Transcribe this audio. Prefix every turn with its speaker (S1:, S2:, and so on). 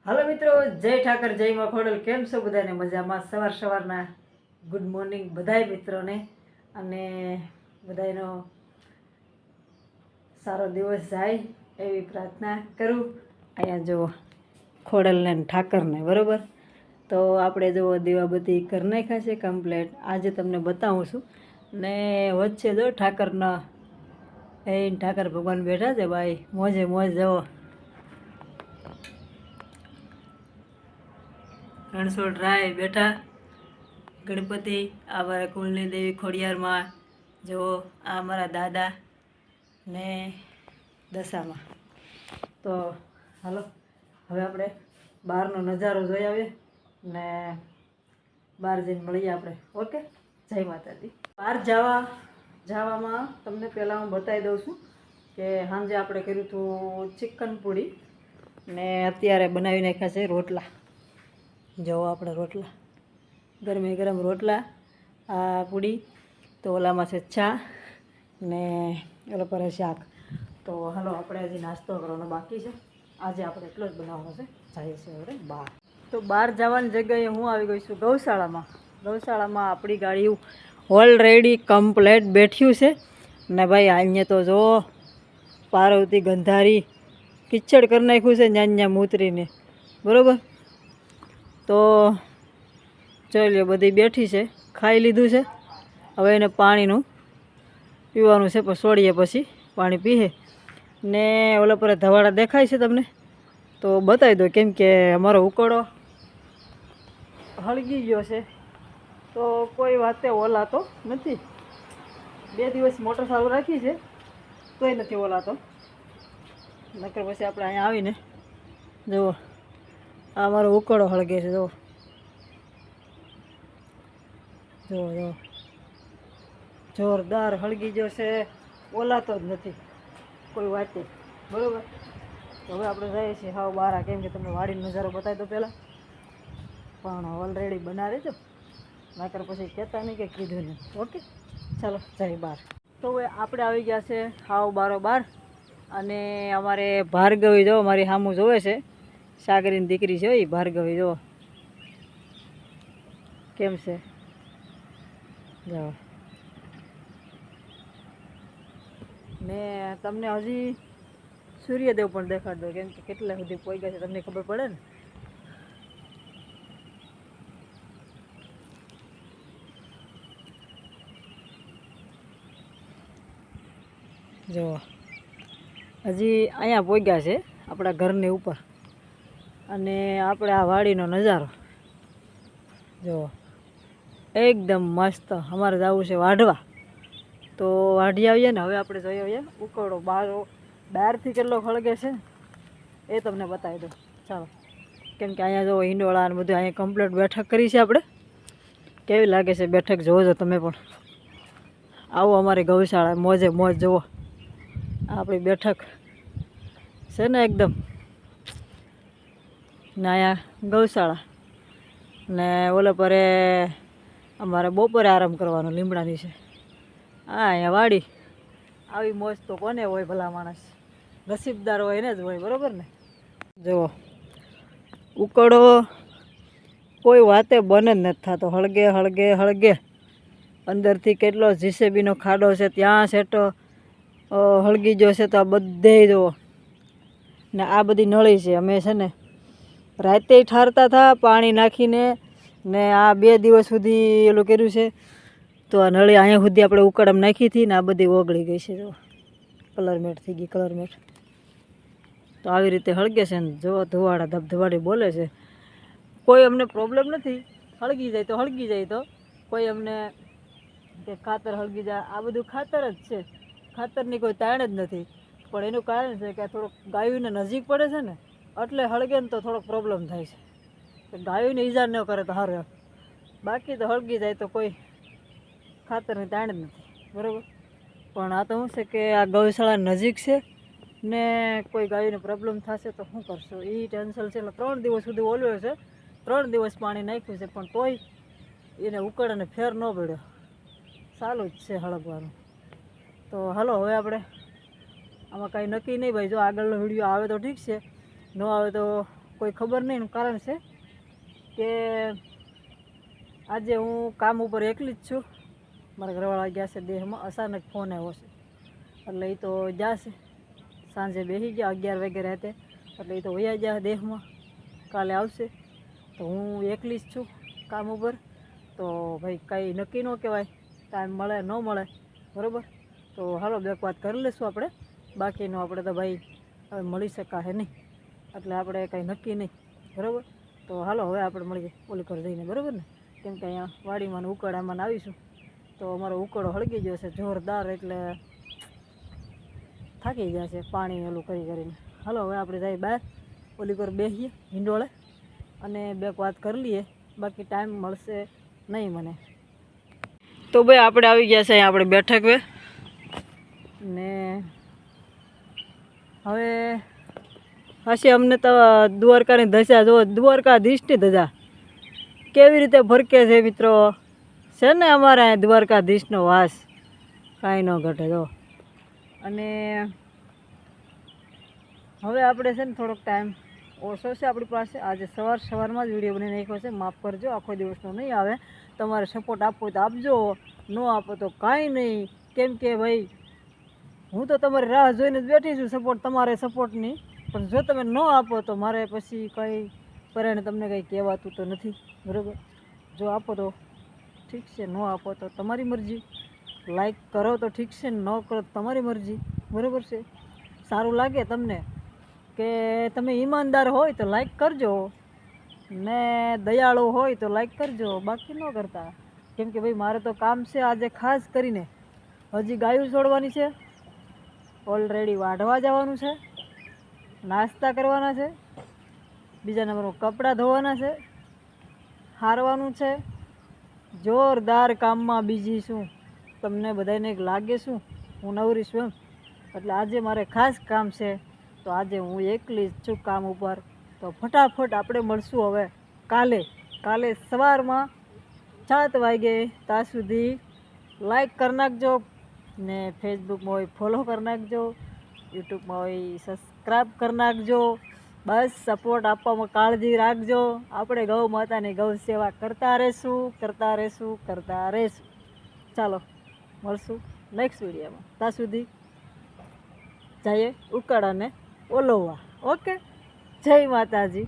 S1: Hello मित्रों, जय ठाकर जय मां खोडल। केम छो बधाने? मजामां? सवार सवारना गुड मॉर्निंग बधाय मित्रों ने अने बधायनो सारो दिवस जाय एवी प्रार्थना करूँ। अहींया जो खोडल ने ठाकर ने बरोबर तो आपणे जो दीवाबत्ती कर नाख्या छे कम्प्लेट। आज तमने बतावुं छुं ने वच्चे जो ठाकरना ठाकर भगवान बैठा छे भाई मोजे मोज। जो रणछोड़ राय बैठा गणपति आ कुलनी देवी खोडियार मां। जो आ मारा दादा ने दशामा। तो हालो हवे आपणे बहारनो नजारो जोई आवीए ने बहार जईने मळीए आपणे। ओके, जय माताजी। बहार जवामां तमने पहेला हूँ बतावी दऊं छुं के सांजे आपणे कर्युं हतुं चिकन पूड़ी ने अत्यारे बनावी नाख्या छे रोटला। जो આપણે રોટલા ગરમે ગરમ રોટલા આ પૂડી તો ઓલામાં છે ચા ને ઓલા પર શાક। તો હાલો આપણે હજી નાસ્તો કરવાનો બાકી છે। આજે આપણે એટલો જ બનાવવાનો છે। જઈએ છીએ હવે બહાર। તો બહાર જવાની જગ્યાએ હું આવી ગઈ છું ગૌશાળામાં। ગૌશાળામાં આપણી ગાડી ઓલરેડી કમ્પ્લેટ બેઠ્યું છે ને ભાઈ અહીંયા તો જો પાર્વતી ગંધારી કિચડ કરી નાખ્યું છે ન્યા મૂતરીને બરાબર। तो જોઈ લ્યો બધી બેઠી છે, ખાઈ લીધું છે। હવે એને પાણીનું પીવાનું છે, પણ છોડીએ પછી પાણી પીએ ને ઓલા પર ધવાડા દેખાય છે તમને તો બતાવી દો, કેમ કે અમારો ઉકળો હળગી ગયો છે તો કોઈ વાતે ઓલાતો નથી। 2 દિવસ મોટર ચાલુ રાખી છે તોય નથી ઓલાતો, નકર પછી આપણે અહીંયા આવીને જુઓ આ મારો ઉકળો હળગે છે। જો જો જો જોરદાર હળગી ગયો છે, ઓલાતો જ નથી કોઈ વાતે બરાબર। તો હવે આપણે જઈએ છીએ હાવ બહાર, કેમ કે તમને વાડીનો નજારો બતાવી દો પહેલાં, પણ ઓલરેડી બનાવી દેજો નકર પછી કહેતા નહીં કે કીધું નહીં। ઓકે ચાલો જઈએ બહાર। તો હવે આપણે આવી ગયા છે હાવ બારોબાર અને અમારે ભાર્ગવી જો મારી સામું જોવે છે, સાગરીની દીકરી છે એ ભાર્ગવી। જો કેમ છે જો ને તમને હજી સૂર્યદેવ પણ દેખાડ દો, કેમ કે કેટલા સુધી પહોંચ્યા છે તમને ખબર પડે ને। જો હજી અહીંયા પહોંચ્યા છે આપણા ઘરની ઉપર અને આપણે આ વાડીનો નજારો જો એકદમ મસ્ત। અમારે જવું છે વાઢવા, તો વાઢી આવીએ ને। હવે આપણે જઈ આવીએ ઉકળો બહારથી કેટલો ખળગે છે એ તમને બતાવી દો ચાલો, કેમ કે અહીંયા જો હિંડોળા ને બધું અહીંયા કમ્પ્લીટ બેઠક કરી છે આપણે। કેવી લાગે છે બેઠક જોવો તમે પણ, આવો અમારી ગૌશાળા મોજે મોજ જુઓ। આપણી બેઠક છે ને એકદમ ને અહીંયા ગૌશાળા ને ઓલા પરે અમારે બપોરે આરામ કરવાનો લીમડાની છે। હા અહીંયા વાડી, આવી મોજ તો કોને હોય ભલા માણસ, નસીબદાર હોય ને જ હોય બરાબર ને। જુઓ ઉકળો કોઈ વાતે બને જ નથી થતો, હળગે હળગે હળગે। અંદરથી કેટલો જીસીબીનો ખાડો છે ત્યાં સેટો હળગી ગયો છે। તો આ બધે જુઓ ને આ બધી નળી છે, અમે છે ને રાતે ઠારતા હતા પાણી નાખીને ને આ 2 દિવસ સુધી એલું કર્યું છે। તો આ નળી અહીંયા સુધી આપણે ઉકળામાં નાખી હતી ને આ બધી ઓગળી ગઈ છે। જો કલરમેટ થઈ ગઈ કલરમેટ। તો આવી રીતે હળગે છે ને જો ધુવાડા ધબધબાડી બોલે છે। કોઈ અમને પ્રોબ્લેમ નથી, હળગી જાય તો હળગી જાય, તો કોઈ અમને કે ખાતર હળગી જાય, આ બધું ખાતર જ છે, ખાતરની કોઈ તાણ જ નથી। પણ એનું કારણ છે કે થોડોક ગાયોને નજીક પડે છે ને એટલે હળગે ને તો થોડોક પ્રોબ્લેમ થાય છે, કે ગાયોને ઈજા ન કરે તો સારું, બાકી તો હળગી જાય તો કોઈ ખાતરની તાણ જ નથી બરાબર। પણ આ તો શું છે કે આ ગૌશાળા નજીક છે ને કોઈ ગાયોને પ્રોબ્લેમ થશે તો શું કરશો એ ટેન્શન છે। એટલે 3 દિવસ સુધી ઓલ્યો છે, 3 દિવસ પાણી નાખ્યું છે પણ તોય એને ઉકળાને ફેર ન પડ્યો, ચાલુ જ છે હળગવાનું। તો હાલો હવે આપણે આમાં કાંઈ નક્કી નહીં ભાઈ, જો આગળનો વિડીયો આવે તો ઠીક છે, ન આવે તો કોઈ ખબર નહીં. એનું કારણ છે કે આજે હું કામ ઉપર એકલી જ છું. મારા ઘરવાળા ગયા છે દેહમાં. અચાનક ફોન આવ્યો છે એટલે એ તો જશે. સાંજે બેસી ગયા 11 વાગે રાતે, એટલે એ તો વયા ગયા દેહમાં. કાલે આવશે. તો હું એકલી જ છું કામ ઉપર. તો ભાઈ કંઈ નક્કી ન કહેવાય, ટાઈમ મળે ન મળે, બરાબર. તો હાલો બે વાત કરી લઈશું આપણે. બાકીનું આપણે તો ભાઈ હવે મળી શકાશે નહીં, એટલે આપણે કંઈ નક્કી નહીં, બરાબર. તો હાલો હવે આપણે મળીએ ઓલી કર જઈને, બરાબર ને. કેમ કે અહીંયા વાડીમાં ઉકાળામાં આવીશું તો અમારો ઉકાળો હળગી ગયો છે જોરદાર, એટલે થાકી ગયા છે પાણી ઓલું કરી કરીને. હાલો હવે આપણે જઈએ બહાર ઓલી કર બેસીએ હિંડોળે અને બે વાત કરી લઈએ. બાકી ટાઈમ મળશે નહીં મને. તો ભાઈ આપણે આવી ગયા છે અહીંયા આપણે બેઠક વે ને હવે હશે અમને તો દ્વારકાની ધજા જો, દ્વારકાધીશની ધજા કેવી રીતે ફરકે છે મિત્રો. છે ને અમારે દ્વારકાધીશનો વાસ, કાંઈ ન ઘટે જો. અને હવે આપણે છે ને થોડોક ટાઈમ ઓછો છે આપણી પાસે. આજે સવારમાં જ વિડીયો બની નાખ્યો છે, માફ કરજો, આખો દિવસનો નહીં આવે. તમારે સપોર્ટ આપવો હોય તો આપજો, ન આપો તો કાંઈ નહીં. કેમ કે ભાઈ હું તો તમારી રાહ જોઈને જ બેઠી છું સપોર્ટ, તમારે સપોર્ટની. પણ જો તમે ન આપો તો મારે પછી કંઈ પરાણે તમને કંઈ કહેવાતું તો નથી, બરાબર. જો આપો તો ઠીક છે, ન આપો તો તમારી મરજી. લાઈક કરો તો ઠીક છે, ન કરો તો તમારી મરજી, બરાબર છે. સારું લાગે તમને કે તમે ઈમાનદાર હોય તો લાઈક કરજો, ને દયાળુ હોય તો લાઈક કરજો, બાકી ન કરતા. કેમ કે ભાઈ મારે તો કામ છે આજે ખાસ કરીને. હજી ગાયું છોડવાની છે, ઓલરેડી વાઢવા જવાનું છે, નાસ્તા કરવાના છે, બીજા નંબરમાં કપડાં ધોવાના છે, હારવાનું છે. જોરદાર કામમાં બીજી છું. તમને બધાને લાગે શું હું નવરી છું એમ? એટલે આજે મારે ખાસ કામ છે, તો આજે હું એકલી જ છું કામ ઉપર. તો ફટાફટ આપણે મળશું હવે કાલે સવારમાં 7 વાગે. ત્યાં સુધી લાઈક કરી નાખજો, ને ફેસબુકમાં હોય ફોલો કરી નાખજો, યુટ્યુબમાં હોય સબસ્ક્રાઈબ કરી નાખજો. બસ સપોર્ટ આપવામાં કાળજી રાખજો. આપણે ગૌ માતાની ગૌ સેવા કરતા રહેશું. ચાલો મળશું નેક્સ્ટ વિડીયોમાં. ત્યાં સુધી જઈએ ઉકાળાને ઓલવવા. ઓકે, જય માતાજી.